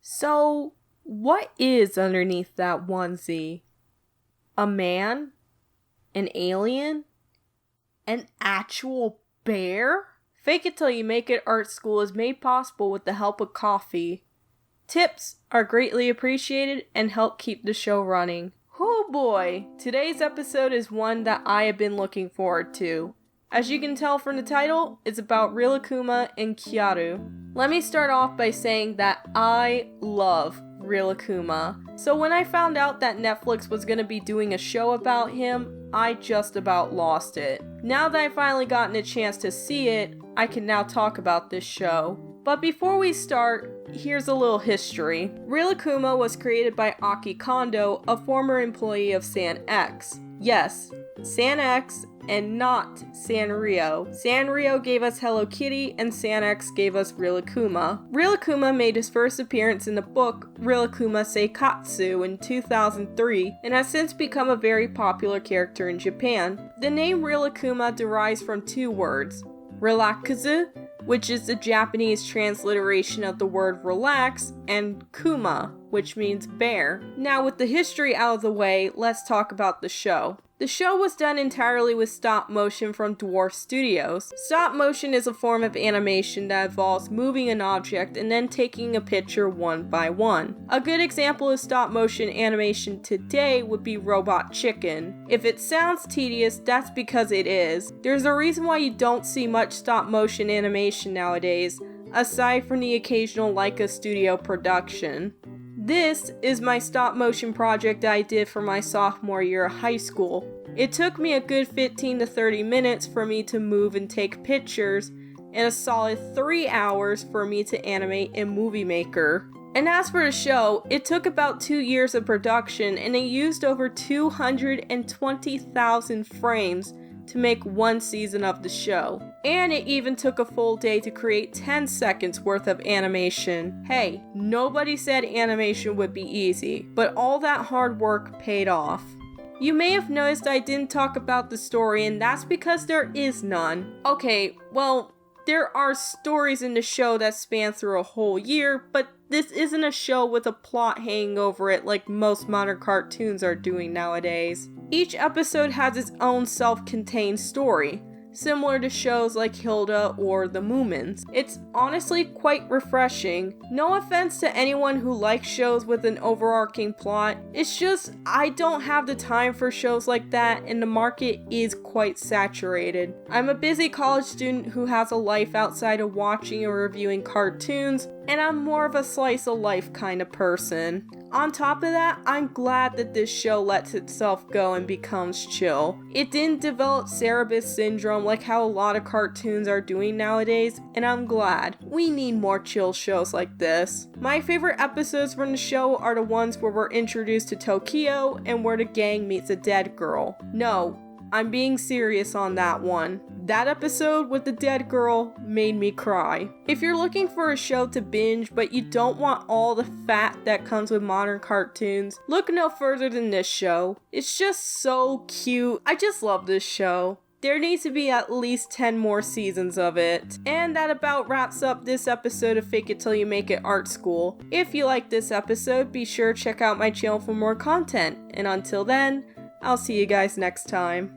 So, what is underneath that onesie? A man? An alien? An actual bear? Fake It Till You Make It Art School is made possible with the help of coffee. Tips are greatly appreciated and help keep the show running. Oh boy, today's episode is one that I have been looking forward to. As you can tell from the title, it's about Rilakkuma and Kaoru. Let me start off by saying that I love Rilakkuma. So when I found out that Netflix was going to be doing a show about him, I just about lost it. Now that I've finally gotten a chance to see it, I can now talk about this show. But before we start, here's a little history. Rilakkuma was created by Aki Kondo, a former employee of San X. Yes, San X and not Sanrio. Sanrio gave us Hello Kitty and San X gave us Rilakkuma. Rilakkuma made his first appearance in the book Rilakkuma Seikatsu in 2003 and has since become a very popular character in Japan. The name Rilakkuma derives from two words, Rilakkuma, which is the Japanese transliteration of the word relax, and kuma, which means bear. Now with the history out of the way, let's talk about the show. The show was done entirely with stop motion from Dwarf Studios. Stop motion is a form of animation that involves moving an object and then taking a picture one by one. A good example of stop motion animation today would be Robot Chicken. If it sounds tedious, that's because it is. There's a reason why you don't see much stop motion animation nowadays, aside from the occasional Leica Studio production. This is my stop motion project I did for my sophomore year of high school. It took me a good 15 to 30 minutes for me to move and take pictures, and a solid 3 hours for me to animate in Movie Maker. And as for the show, it took about 2 years of production and it used over 220,000 frames to make one season of the show. And it even took a full day to create 10 seconds worth of animation. Hey, nobody said animation would be easy, but all that hard work paid off. You may have noticed I didn't talk about the story, and that's because there is none. Okay, well, there are stories in the show that span through a whole year, but this isn't a show with a plot hanging over it like most modern cartoons are doing nowadays. Each episode has its own self-contained story, similar to shows like Hilda or The Moomins. It's honestly quite refreshing. No offense to anyone who likes shows with an overarching plot, it's just I don't have the time for shows like that and the market is quite saturated. I'm a busy college student who has a life outside of watching or reviewing cartoons, and I'm more of a slice of life kind of person. On top of that, I'm glad that this show lets itself go and becomes chill. It didn't develop Cerebus syndrome like how a lot of cartoons are doing nowadays, and I'm glad. We need more chill shows like this. My favorite episodes from the show are the ones where we're introduced to Tokyo and where the gang meets a dead girl. No, I'm being serious on that one. That episode with the dead girl made me cry. If you're looking for a show to binge but you don't want all the fat that comes with modern cartoons, look no further than this show. It's just so cute. I just love this show. There needs to be at least 10 more seasons of it. And that about wraps up this episode of Fake It Till You Make It Art School. If you like this episode, be sure to check out my channel for more content. And until then, I'll see you guys next time.